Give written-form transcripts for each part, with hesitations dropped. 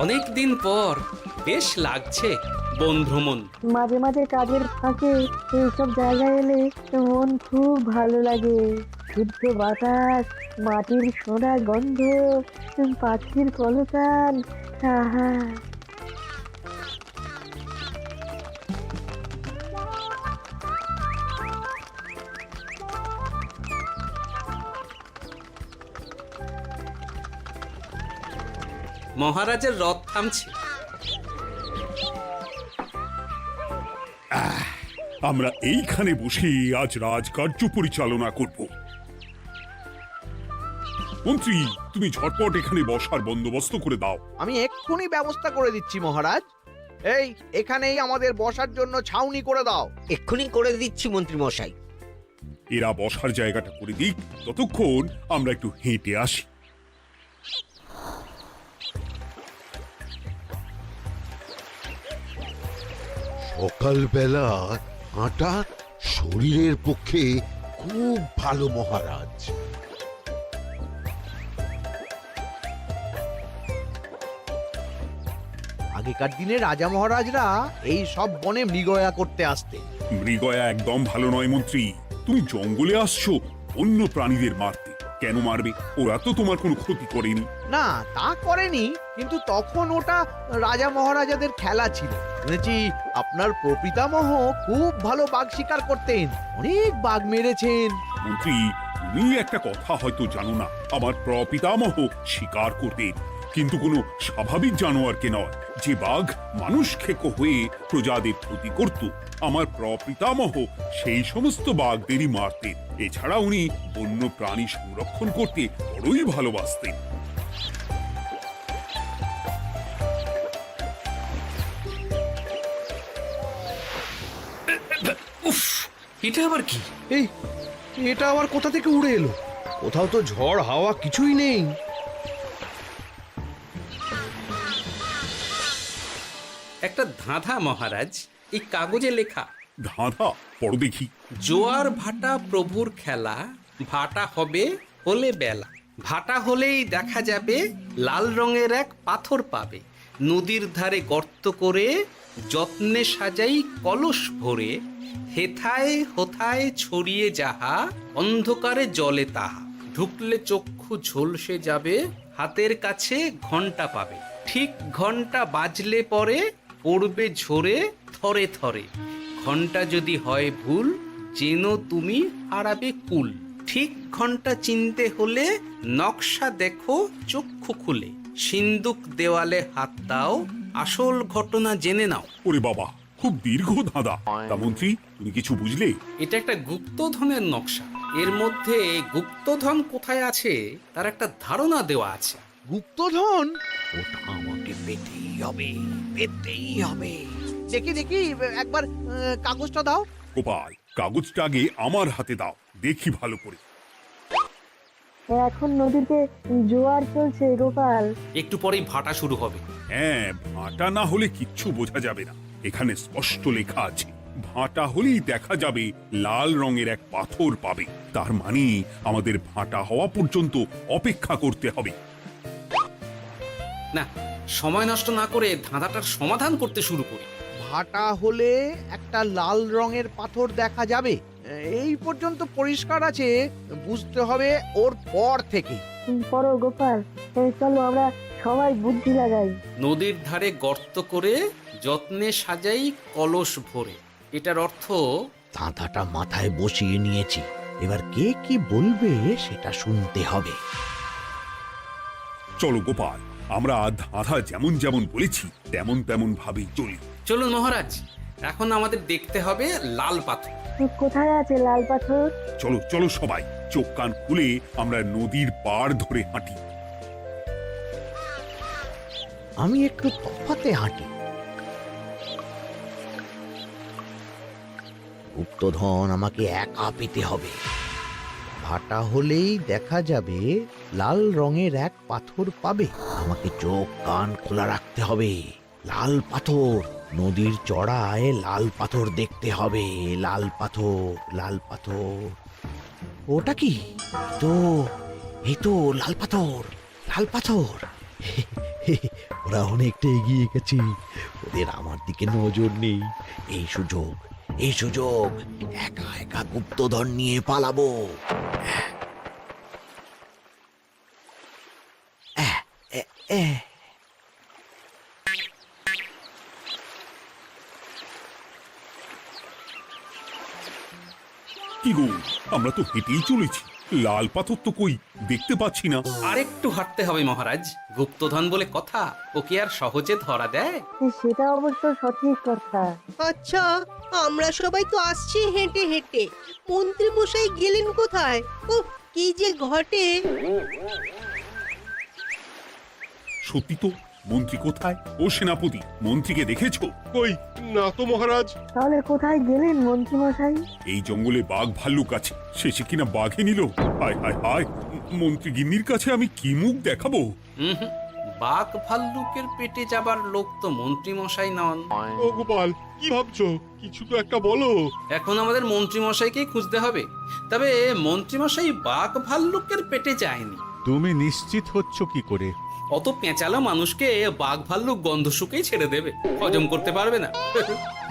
অনেক দিন পর বেশ লাগছে বন ভ্রমণ। মাঝে মাঝে কাজের ফাঁকে এইসব জায়গায় এলে মন খুব ভালো লাগে। শুদ্ধ বাতাস, মাটির সোনা গন্ধ, পাখির কলতান, আহা। মহারাজের রথ থামছে। আমরা এইখানে বসে আজ রাজকার্য পরিচালনা করব। মন্ত্রী, তুমি ঝটপট এখানে বসার বন্দোবস্ত করে দাও। আমি এক্ষুনি ব্যবস্থা করে দিচ্ছি মহারাজ। এই এখানেই আমাদের বসার জন্য ছাউনি করে দাও। এক্ষুনি করে দিচ্ছি মন্ত্রী মশাই। এরা বসার জায়গাটা করে দিক, ততক্ষণ আমরা একটু হেঁটে আসি। সকালবেলা হাঁটা শরীরের পক্ষে খুব ভালো মহারাজ। আগেকার দিনে রাজা মহারাজরা এই সব বনে মৃগয়া করতে আসতেন। মৃগয়া একদম ভালো নয় মন্ত্রী। তুমি জঙ্গলে আসছো অন্য প্রাণীদের মারতে। কেন মারবে? ওরা তো তোমার কোনো ক্ষতি করেনি। না, তা করেনি, কিন্তু তখন ওটা রাজা মহারাজাদের খেলা ছিল। শুনেছি আপনার প্রপিতামহ খুব ভালো বাঘ শিকার করতেন, অনেক বাঘ মেরেছেন। মন্ত্রী, তুমি একটা কথা হয়তো জানো না। আমার প্রপিতামহ শিকার করতেন, কিন্তু কোনো স্বাভাবিক জানোয়ারকে নয়, যে বাঘ মানুষ খেকো হয়ে প্রজাদের ক্ষতি করত। আমার প্রপিতামহ সেই সমস্ত বাঘদেরই মারতেন। এছাড়া উনি বন্য প্রাণী সংরক্ষণ করতে বড়ই ভালোবাসতেন। উফ, এটা আবার কি? এই এটা আবার কোথা থেকে উড়ে এলো? কোথাও তো ঝড় হাওয়া কিছুই নেই। একটা ধাঁধা মহারাজ, এই কাগজে লেখা। ধাঁধা? পড়ো দেখি। জোয়ার ভাটা প্রভুর খেলা, ভাটা হবে হলে বেলা, ভাটা হলেই দেখা যাবে লাল রঙের এক পাথর পাবে, নদীর ধারে গর্ত করে যত্নে সাজাই কলস ভরে, হেথায় হোথায় ছড়িয়ে যাহা অন্ধকারে জলে তাহা, ঢুকলে চক্ষু ঝলসে যাবে, হাতের কাছে ঘন্টা পাবে, ঠিক ঘন্টা বাজলে পরে পড়বে ঝরে থরে থরে, ঘন্টা যদি হয় ভুল যেন তুমি হারাবে কুল, ঠিক ঘন্টা চিনতে হলে নকশা দেখো চক্ষু খুলে, সিন্দুক দেওয়ালে হাত দাও আসল ঘটনা জেনে নাও। ওরে বাবা, খুব দীর্ঘ ধাঁধা। তা মন্ত্রী, তুমি কিছু বুঝলে? এটা একটা গুপ্তধনের নকশা। এর মধ্যে গুপ্তধন কোথায় আছে তার একটা ধারণা দেওয়া আছে। গুপ্তধন? ওটা আমাকে পেতেই হবে, পেতেই হবে। দেখি দেখি একবার কাগজটা দাও। গোপাল, কাগজটা আগে আমার হাতে দাও, দেখি ভালো করে। এখন নদীতে জোয়ার চলছে গোপাল। একটু পরেই ভাটা শুরু হবে। হ্যাঁ, ভাটা না হলে কিচ্ছু বোঝা যাবে না। এখানে স্পষ্ট লেখা আছে, ভাটা হলেই দেখা যাবে লাল রঙের এক পাথর পাবে। তার মানে আমাদের ভাটা হওয়া পর্যন্ত অপেক্ষা করতে হবে। না, সময় নষ্ট না করে ধাঁধাটার সমাধান করতে শুরু করি। ভাটা হলে একটা লাল রঙের পাথর দেখা যাবে, এই পর্যন্ত পরিষ্কার আছে। বুঝতে হবে ওর পর থেকে। পড়ো গোপাল, চলো আমরা সবাই বুদ্ধি লাগাই। নদীর ধারে গর্ত করে যত্নে সাজাই কলস ভরে। এটার অর্থ ধাঁধাটা মাথায় বসিয়ে নিয়েছি, এবার কে কি বলবে সেটা শুনতে হবে। চলো গোপাল, আমরা ধাঁধা যেমন যেমন বলেছি তেমন তেমন ভাবেই চলি। চলুন মহারাজ, এখন আমাদের দেখতে হবে লাল পাথর। কোথায় আছে লাল পাথর? চলো চলো সবাই, চোখ কান খুলে আমরা নদীর পাড় ধরে হাঁটি। আমি একটু তফাতে হাঁটি। গুপ্তধন আমাকে একা পেতে হবে। ভাটা হলেই দেখা যাবে লাল রঙের এক পাথর পাবে। আমাকে চোখ কান খোলা রাখতে হবে। লাল পাথর, নদীর চড়ায় লাল পাথর দেখতে হবে। লাল পাথর, লাল পাথর। ওটা কি? এই তো লাল পাথর, লাল পাথর। ওরা অনেকটা এগিয়ে গেছে, ওদের আমার দিকে নজর নেই। এই সুযোগ একা একা গুপ্তধন নিয়ে পালাবো। কি গো, আমরা তো হেঁটেই চলেছি, লাল পাথর তো কই দেখতে পাচ্ছি না। আরেকটু হাঁটতে হবে মহারাজ, গুপ্তধন বলে কথা, ওকে আর সহজে ধরা দেয়? সেটা অবশ্য সঠিক কথা। আচ্ছা, আমরা সবাই তো আসছি হেঁটে হেঁটে, মন্ত্রী মশাই গেলেন কোথায়? ও কি যে ঘটে! সত্যি তো, মন্ত্রী কোথায়? ও সেনাপতি, মন্ত্রীকে দেখেছো? কই না তো মহারাজ। তাহলে কোথায় গেলেন মন্ত্রী মশাই? এই জঙ্গলে বাঘ ভাল্লুক আছে, শেষে কিনা বাঘে নিল। হায় হায় হায়, মন্ত্রী গিন্নির কাছে আমি কি মুখ দেখাবো? হুম, বাঘ ভাল্লুকের পেটে যাবার লোক তো মন্ত্রী মশাই নন। ও গোপাল, কি ভাবছো? কিছু তো একটা বলো। এখন আমাদের মন্ত্রী মশাইকেই খুঁজতে হবে। তবে মন্ত্রী মশাই বাঘ ভাল্লুকের পেটে যায়নি। তুমি নিশ্চিত হচ্ছ কি করে? অত পেঁচালো মানুষকে বাঘ ভাল্লুক গন্ধ শুকেই ছেড়ে দেবে, হজম করতে পারবে না।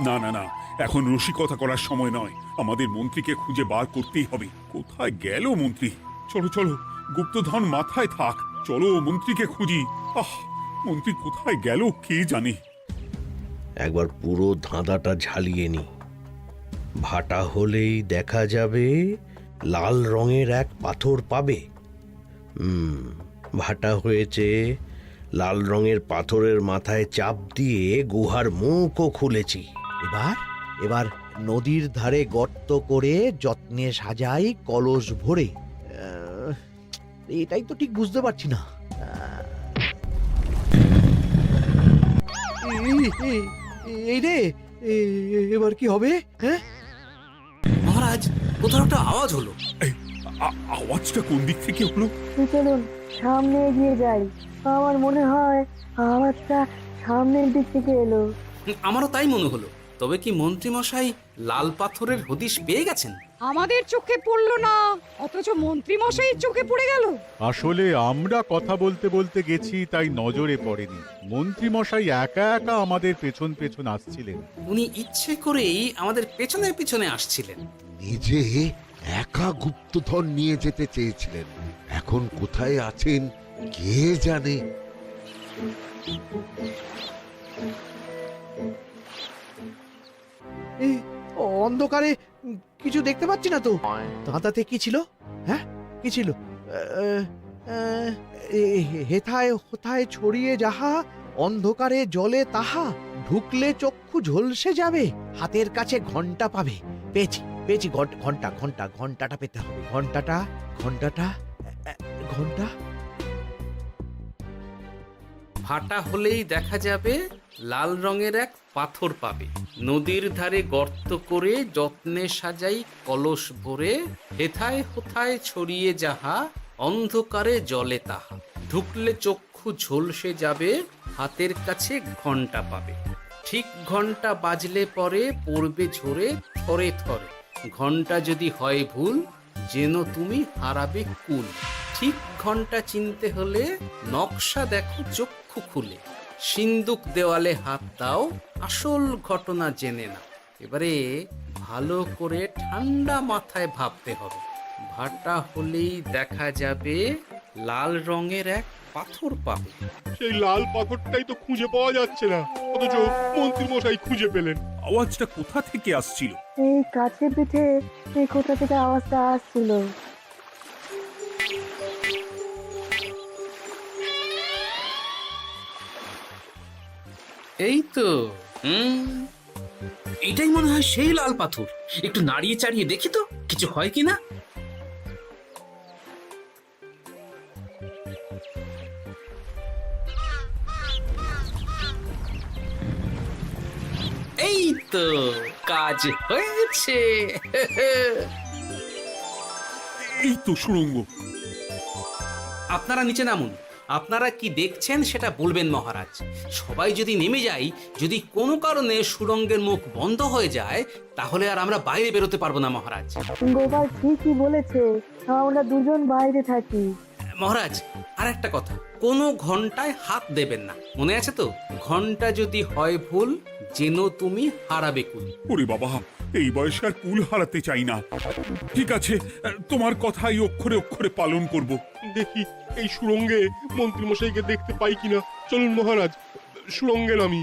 না না না, এখন রসিকতা করার সময় নয়, আমাদের মন্ত্রীকে খুঁজে বার করতেই হবে। কোথায় গেল মন্ত্রী? চলো চলো, গুপ্তধন মাথায় থাক, চলো মন্ত্রীকে খুঁজি। আহ, মন্ত্রী কোথায় গেল কে জানে। একবার পুরো ধাঁধাটা ঝালিয়ে নি। ভাটা হলেই দেখা যাবে লাল রঙের এক পাথর পাবে। ভাটা হয়েছে, লাল রঙের পাথরের মাথায় চাপ দিয়ে গুহার মুখও খুলেছি। এবার নদীর ধারে গর্ত করে যত্নে সাজাই কলস ভরে। এটাই তো ঠিক বুঝতে পারছি না। এই রে, এবার কি হবে? হ্যাঁ মহারাজ, কোথাও একটা আওয়াজ হলো। এই, আওয়াজটা কোন দিক থেকে হলো? চলুন সামনে এগিয়ে যাই। আমার মনে হয় আওয়াজটা সামনের দিক থেকে এলো। আমারও তাই মনে হলো। তবে কি মন্ত্রী মশাই লাল পাথরের হদিশ পেয়ে গেছেন? আমাদের চোখে পড়লো না, অথচ মন্ত্রী মশাইয়ের চোখে পড়ে গেল। আসলে আমরা কথা বলতে বলতে গেছি, তাই নজরে পড়েনি। মন্ত্রী মশাই একা একা আমাদের পেছন পেছন আসছিলেন। উনি ইচ্ছে করেই আমাদের পেছনে পেছনে আসছিলেন। নিজে একা গুপ্তধন নিয়ে যেতে চেয়েছিলেন, এখন কোথায় আছেন কে জানে। অন্ধকারে কিছু দেখতে পাচ্ছি না তো। দাঁতাতে কি ছিল? হ্যাঁ, কি ছিল? হেথায় হোথায় ছড়িয়ে যাহা, অন্ধকারে জলে তাহা, ঢুকলে চক্ষু ঝলসে যাবে, হাতের কাছে ঘন্টা পাবে। পেয়েছি পেয়েছি, ঘন্টাটা পেতে হবে। ঘন্টা। ভাটা হলেই দেখা যাবে লাল রঙের এক পাথর পাবে, নদীর ধারে গর্ত করে যত্নে সাজাই কলস ভরে, হেথায় হোথায় ছড়িয়ে যাহা, অন্ধকারে জলে তাহা, ঢুকলে চক্ষু ঝলসে যাবে, হাতের কাছে ঘন্টা পাবে। ঠিক ঘন্টা বাজলে পরে পড়বে ঝরে থরে থরে, ঘন্টা যদি হয় ভুল যেন তুমি হারাবে কুল। ঠিক ঘন্টা চিনতে হলে নকশা দেখো চক্ষু খুলে, সিন্দুক দেওয়ালে হাত দাও, আসল ঘটনা জেনে না। এবারে ভালো করে ঠান্ডা মাথায় ভাবতে হবে। ভাটা হলেই দেখা যাবে লাল রঙের এক পাথর পাবে। সেই লাল পাথরটাই তো খুঁজে পাওয়া যাচ্ছে না, অথচ মন্ত্রী মশাই খুঁজে পেলেন। আওয়াজটা কোথা থেকে আসছিল? এই কাছে পিঠে এই কোথা থেকে আওয়াজটা আসছিল। এই তো, এটাই মনে হয় সেই লাল পাথর। একটু নাড়িয়ে চাড়িয়ে দেখি তো কিছু হয় কিনা। এই তো, কাজ হয়েছে। এই তো সুড়ঙ্গ। আপনারা নিচে নামুন। আপনারা কি দেখছেন সেটা বলবেন মহারাজ। সবাই যদি নেমে যাই, যদি কোনো কারণে সুড়ঙ্গের মুখ বন্ধ হয়ে যায়, তাহলে আর আমরা বাইরে বেরোতে পারবো না মহারাজ। গোপাল ঠিকই বলেছে, আমরা দুজন বাইরে থাকি। মহারাজ আর একটা কথা, কোনো ঘন্টায় হাত দেবেন না, মনে আছে তো? ঘন্টা যদি হয় ভুল, যেন তুমি হারাবে কুল। ওরে বাবা, এই বয়সে আর কুল হারাতে চাই না। ঠিক আছে, তোমার কথাই অক্ষরে অক্ষরে পালন করব। দেখি এই সুরঙ্গে মন্ত্রীমশাইকে দেখতে পাই কিনা। চলুন মহারাজ, সুরঙ্গে নামি।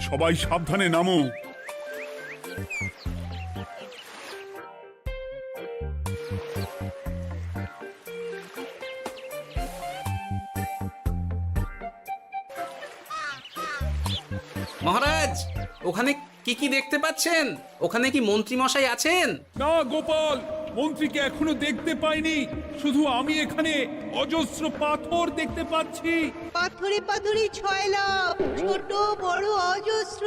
সবাই সাবধানে নামো। মহারাজ, ওখানে কি কি দেখতে পাচ্ছেন? ওখানে কি মন্ত্রী মশাই আছেন? না গোপাল, মন্ত্রীকে এখনো দেখতে পাইনি। শুধু আমি এখানে অজস্র পাথর দেখতে পাচ্ছি। পাথরে পাথরে ছয়লাভ, ছোট বড় অজস্র।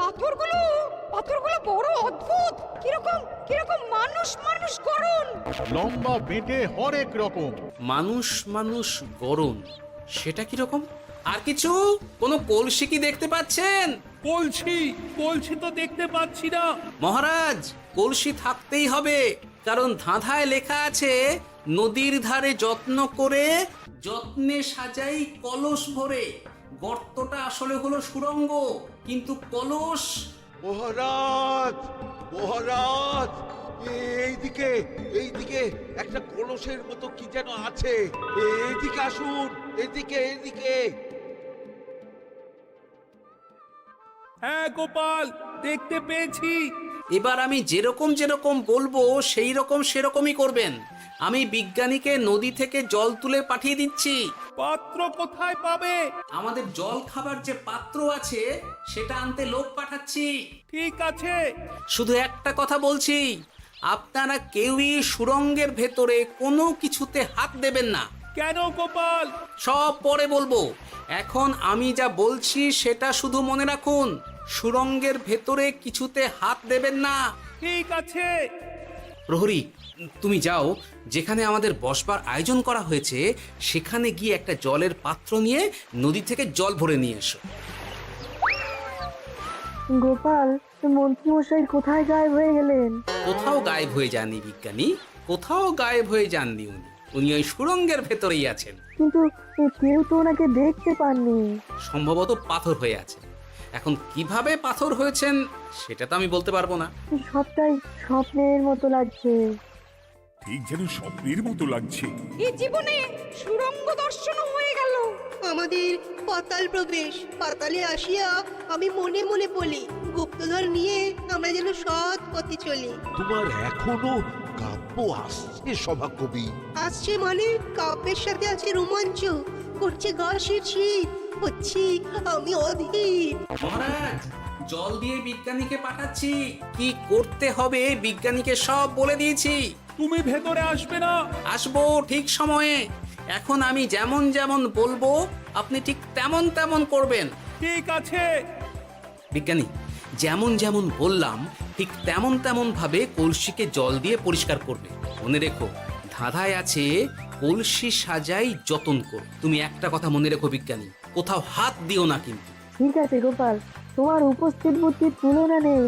পাথরগুলো বড় অদ্ভুত, কিরকম কিরকম মানুষ মানুষ করুন। লম্বা বেটে হরেক রকম। মানুষ মানুষ গরম, সেটা কি রকম? আর কিছু? কোনো কলসি কি দেখতে পাচ্ছেন? কলসি তো দেখতে পাচ্ছি না। মহারাজ, কলসি থাকতেই হবে, কারণ ধাঁধায় লেখা আছে নদীর ধারে যত্ন করে যত্নে সাজাই কলস ভরে। গর্তটা আসলে হলো সুড়ঙ্গ, কিন্তু কলস। মহারাজ, মহারাজ, এইদিকে এইদিকে একটা কলসের মতো কি যেন আছে। এইদিকে আসুন, এদিকে এদিকে। হ্যাঁ গোপাল, দেখতে পেয়েছি। এবার আমি যেরকম যেরকম বলবো সেই রকম সেরকমই করবেন। আমি বিজ্ঞানীকে নদী থেকে জল তুলে পাঠিয়ে দিচ্ছি। পাত্র কোথায় পাবে? আমাদের জল খাবার যে পাত্র আছে সেটা আনতে লোক পাঠাচ্ছি। ঠিক আছে। শুধু একটা কথা বলছি, আপনারা কেউই সুড়ঙ্গের ভেতরে কোনো কিছুতে হাত দেবেন না। কেন গোপাল? সব পরে বলবো, এখন আমি যা বলছি সেটা শুধু মনে রাখুন। সুড়ঙ্গের ভেতরে কিছুতে হাত দেবেন না। ঠিক আছে। প্রহরী, তুমি যাও, যেখানে আমাদের বসবার আয়োজন করা হয়েছে সেখানে গিয়ে একটা জলের পাত্র নিয়ে নদী থেকে জল ভরে নিয়ে এসো। গোপাল, মন্ত্রীমশাই কোথায় গায়েব হয়ে গেলেন? কোথাও গায়েব হয়ে যাননি বিজ্ঞানী, কোথাও গায়েব হয়ে যাননি উনি। উনি ওই সুড়ঙ্গের ভেতরেই আছেন। কিন্তু কেউ তো ওনাকে দেখতে পাননি। সম্ভবত পাথর হয়ে আছে। এখন কিভাবে পাথর হয়েছেন সেটা তো আমি বলতে পারবো না। সবটাই স্বপ্নের মতো লাগছে। ঠিক যেন স্বপ্নের মতো লাগছে। এই জীবনে সুরঙ্গ দর্শন হয়ে গেল। আমাদের পাতাল প্রবেশ। পাতালে আসিয়া আমি মনে মনে বলি, গুপ্তধন নিয়ে আমরা যেন সৎ পথে চলি। তোমার এখনো কাব্য আসছে সভাকবি? আসছে মানে কাব্যের সাথে আছে রোমাঞ্চ, করছে গা শীত, হচ্ছি আমি অধীর। মহারাজ, জল দিয়ে বিজ্ঞানীকে পাঠাচ্ছি। কি করতে হবে বিজ্ঞানীকে সব বলে দিয়েছি। তুমি ভেতরে আসবে না? আসবো ঠিক সময়ে। এখন আমি যেমন যেমন বলবো আপনি ঠিক তেমন তেমন করবেন। ঠিক আছে। বিজ্ঞানী, যেমন যেমন বললাম ঠিক তেমন তেমন ভাবে কলসিকে জল দিয়ে পরিষ্কার করবে। মনে রেখো, ধাঁধায় আছে কলসি সাজাই যতন করো। তুমি একটা কথা মনে রেখো বিজ্ঞানী, কোথাও হাত দিও না কিন্তু। ঠিক আছে গোপাল, তোমার উপস্থিত বুদ্ধির তুলনা নেই।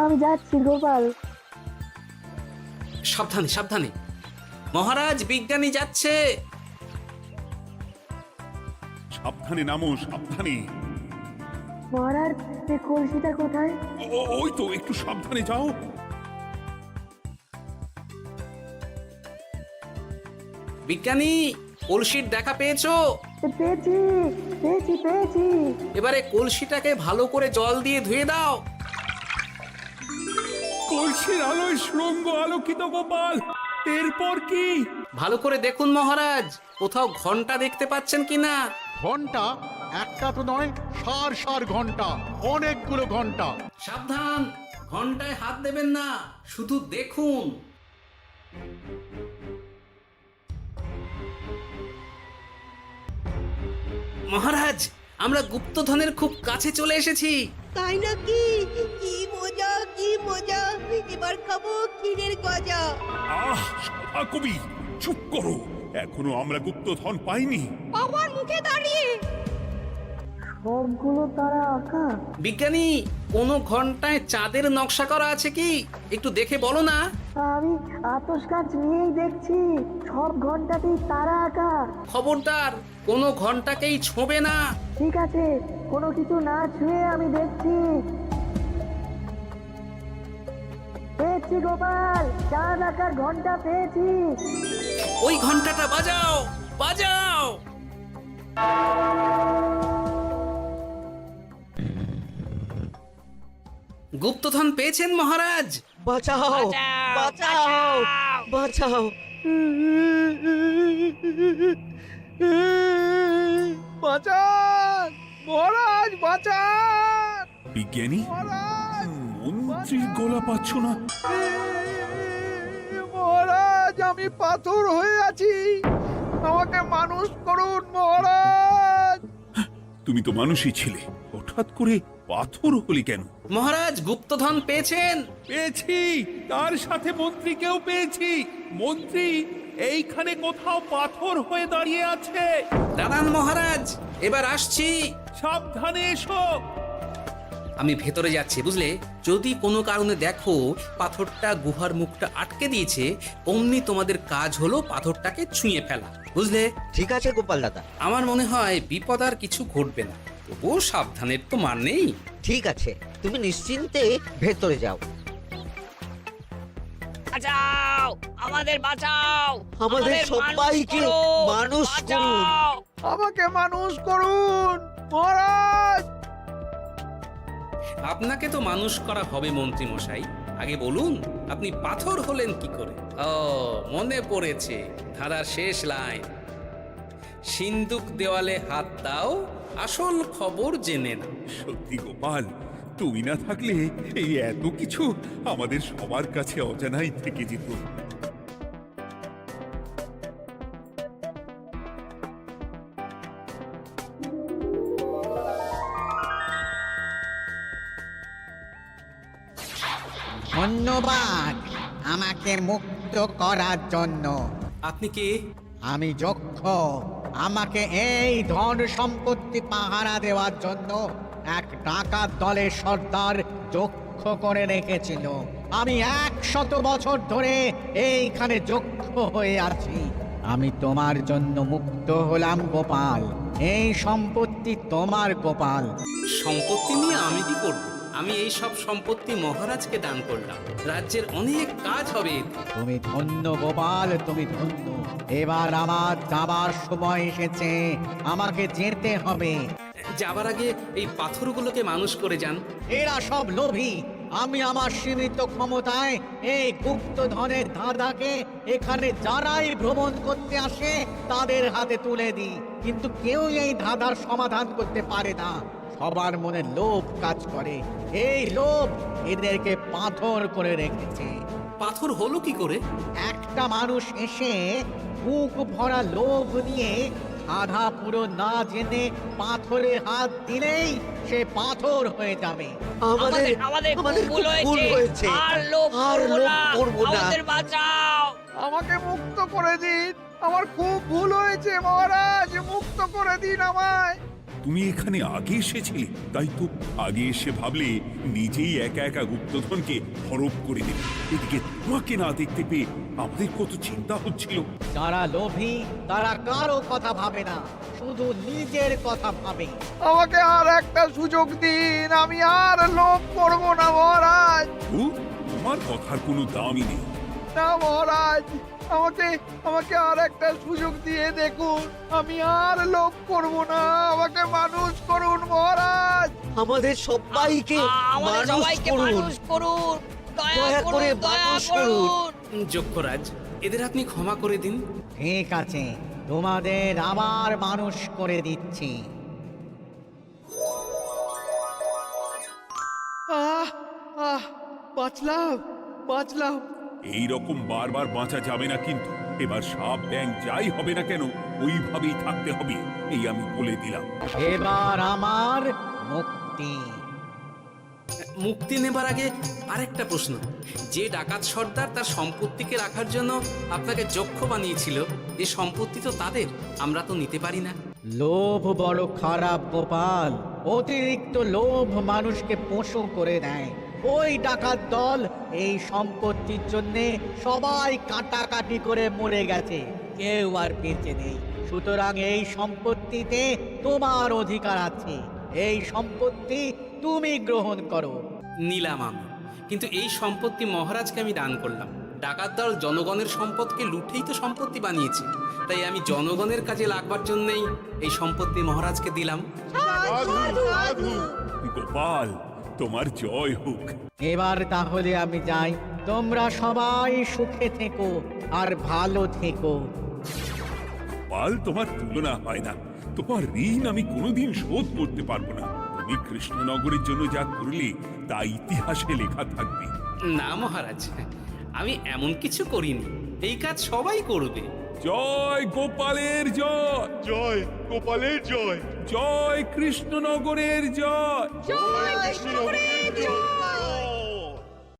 আমি যাচ্ছি গোপাল। সাবধানে সাবধানে। মহারাজ, বিজ্ঞানী যাচ্ছে। সাবধানে নামো, সাবধানে। মহারাজ, এই কলসিটা কোথায়? ওই তো, একটু সাবধানে যাও। বিজ্ঞানী, কলসির দেখা পেয়েছো? পেয়েছি পেয়েছি পেয়েছি। এবারে কলসিটাকে ভালো করে জল দিয়ে ধুয়ে দাও। কলসির আলোয় সুড়ঙ্গ আলোকিত গোপাল। এরপর কি? ভালো করে দেখুন মহারাজ, কোথাও ঘন্টা দেখতে পাচ্ছেন কিনা। ঘন্টা? একটা তো নয়, সার সার ঘন্টা, অনেকগুলো ঘন্টা। সাবধান, ঘন্টায় হাত দেবেন না, শুধু দেখুন। মহারাজ, আমরা গুপ্তধনের খুব কাছে চলে এসেছি। তাই নাকি? কি মজা কি মজা, এবার খাবো ক্ষীরের গজা। আহ, সভাকবি চুপ করো, এখনো আমরা গুপ্তধন পাইনি। বাবার মুখে দাঁড়িয়ে সবগুলো তারা আঁকা। বিজ্ঞানী, কোনো ঘন্টায় চাঁদের নকশা করা আছে কি? একটু দেখে বলো না। আমি আতস কাজ নিয়েই দেখছি, সব ঘন্টাতেই তারা আঁকা। খবরদার, কোনো ঘন্টাকেই ছোঁবে না। ঠিক আছে, কোনো কিছু না ছুঁয়ে আমি দেখছি। পেয়েছি গোপাল, চাঁদ আঁকার ঘন্টা পেয়েছি। ওই ঘন্টাটা বাজাও, বাজাও। গুপ্তধন পেয়েছেন মহারাজ? বাঁচাও বাঁচাও বাঁচাও বাঁচান মহারাজ, বাঁচান বিজ্ঞানী, মহারাজ, মন্ত্রীর গলা পাচ্ছ না? মহারাজ, আমি পাথর হয়ে আছি, আমাকে মানুষ করুন মহারাজ। তুমি তো মানুষই ছিলে, হঠাৎ করে পাথর হলি কেন? মহারাজ, গুপ্তধন পেয়েছেন? পেয়েছি, তার সাথে মন্ত্রীকেও পেয়েছি। মন্ত্রী এইখানে কোথাও পাথর হয়ে দাঁড়িয়ে আছে। দাঁড়ান মহারাজ, এবার আসছি। সাবধানে এসো। আমি ভেতরে যাচ্ছি, বুঝলে? যদি কোনো কারণে দেখো পাথরটা গুহার মুখটা আটকে দিয়েছে, অমনি তোমাদের কাজ হলো পাথরটাকে ছুঁয়ে ফেলা, বুঝলে? ঠিক আছে গোপাল দাদা, আমার মনে হয় বিপদ আর কিছু ঘটবে না, তবুও সাবধানের তো মান নেই। ঠিক আছে, তুমি নিশ্চিন্তে ভেতরে যাও। বাঁচাও, আমাদের বাঁচাও, আমাদের সবাইকে মানুষ করুন। আমাকে মানুষ করুন মহারাজ। আপনাকে তো মানুষ করা হবে মন্ত্রী মশাই। আগে বলুন, আপনি পাথর হলেন কি করে? ও, মনে পড়েছে, ধারার শেষ লাইন, সিন্দুক দেওয়ালে হাত দাও, আসল খবর জেনে না। সত্যি গোপাল, তুমি না থাকলে এই এত কিছু আমাদের সবার কাছে অজানাই থেকে যেত। ধন্যবাদ আমাকে মুক্ত করার জন্য। আপনি কে? আমি যক্ষ। আমাকে এই ধন সম্পত্তি পাহারা দেওয়ার জন্য এক ডাকাত দলের সর্দার যক্ষ করে রেখেছিল। আমি 100 বছর ধরে এইখানে যক্ষ হয়ে আছি। আমি তোমার জন্য মুক্ত হলাম গোপাল। এই সম্পত্তি তোমার গোপাল। সম্পত্তি নিয়ে আমি কি করব? আমি এই সব সম্পত্তি মহারাজকে দান করলাম, রাজ্যের অনেক কাজ হবে এতে। তুমি ধন্য গোপাল, তুমি ধন্য। এবার আমার যাবার সময় এসেছে, আমাকে যেতে হবে। যাবার আগে এই পাথরগুলোকে মানুষ করে যান। এরা সব লোভী। আমি আমার সীমিত ক্ষমতায় এই গুপ্তধনের ধাঁধাকে এখানে যারাই ভ্রমণ করতে আসে তাদের হাতে তুলে দিই, কিন্তু কেউ এই ধাঁধার সমাধান করতে পারে না। সবার মনে লোভ কাজ করে, এই লোভ এদেরকে পাথর করে রেখেছে। পাথর হলো কি করে? একটা মানুষ এসে বুক ভরা লোভ নিয়ে আধা পুরো না জেনে পাথরে হাত দিলেই সে পাথর হয়ে যাবে। আমাদের আমাদের আমাদের ভুল ভুল হয়েছে, আর লোভ আর করবো লোভ না, করবো না। আমাদের বাঁচাও। আমাকে মুক্ত করে দিন, আমার খুব ভুল হয়েছে মহারাজ, মুক্ত করে দিন আমায়। তুমি এখানে আগে এসেছিলে, তাই তো আগে এসে ভাবলে নিজেই একা একা গুপ্তধনকে হরপ করে দেবে। এদিকে তোমাকে না দেখতে পেয়ে আমাদের কত চিন্তা হচ্ছিল। যারা লোভী তারা কারো কথা ভাবে না, শুধু নিজের কথা ভাবে। আমাকে আর একটা সুযোগ দিন, আমি আর লোভ করব না মহারাজ। ও, তোমার কথার কোনো দামই নেই। না মহারাজ, আমাকে আমাকে আর একটা সুযোগ দিয়ে দেখুন, আমি আর লোভ করব না, আমাকে মানুষ করুন মহারাজ। আমাদের সবাইকে আমাদের মানুষ সবাইকে করুন। মানুষ করুন, দয়া দয়া করে করুন, দয়া মানুষ করুন। যক্ষরাজ, এদের আপনি ক্ষমা করে দিন। ঠিক আছে, তোমাদের আবার মানুষ করে দিচ্ছি। আহ আহ, বাঁচলাম বাঁচলাম। এই রকম বারবার বাঁচা যাবে না, কিন্তু এবার সাপ ব্যাং যাই হবে না কেন ওইভাবেই থাকতে হবে, এই আমি বলে দিলাম। এবার আমার মুক্তি। মুক্তি নেবার আগে আরেকটা প্রশ্ন, যে ডাকাত সর্দার তার সম্পত্তিকে রাখার জন্য আপনাকে যক্ষ বানিয়েছিল, এ সম্পত্তি তো তাদের, আমরা তো নিতে পারি না। লোভ বড় খারাপ গোপাল। অতিরিক্ত লোভ মানুষকে পশু করে দেয়। ওই ডাকাত দল এই সম্পত্তির জন্যে সবাই কাটাকাটি করে মরে গেছে, কেউ আর বেঁচে নেই। সুতরাং এই সম্পত্তিতে তোমার অধিকার আছে, এই সম্পত্তি তুমি গ্রহণ করো। নিলাম আমি, কিন্তু এই সম্পত্তি মহারাজকে আমি দান করলাম। ডাকাত দল জনগণের সম্পদকে লুটেই তো সম্পত্তি বানিয়েছে, তাই আমি জনগণের কাজে লাগবার জন্যই এই সম্পত্তি মহারাজকে দিলাম। গোপাল, তোমার জয় হোক। এবার তাহলে আমি যাই, তোমরা সবাই সুখে থেকো আর ভালো থেকো। গোপাল, তোমার তুলনা হয় না। তোমার ঋণ আমি কোনোদিন শোধ করতে পারবো না। তুমি কৃষ্ণনগরের জন্য যা করলে তা ইতিহাসে লেখা থাকবে। না মহারাজ, আমি এমন কিছু করিনি, এই কাজ সবাই করবে। জয় গোপালের জয়, জয় গোপালের জয়, জয় কৃষ্ণনগরের জয়। জয় কৃষ্ণ, জয়।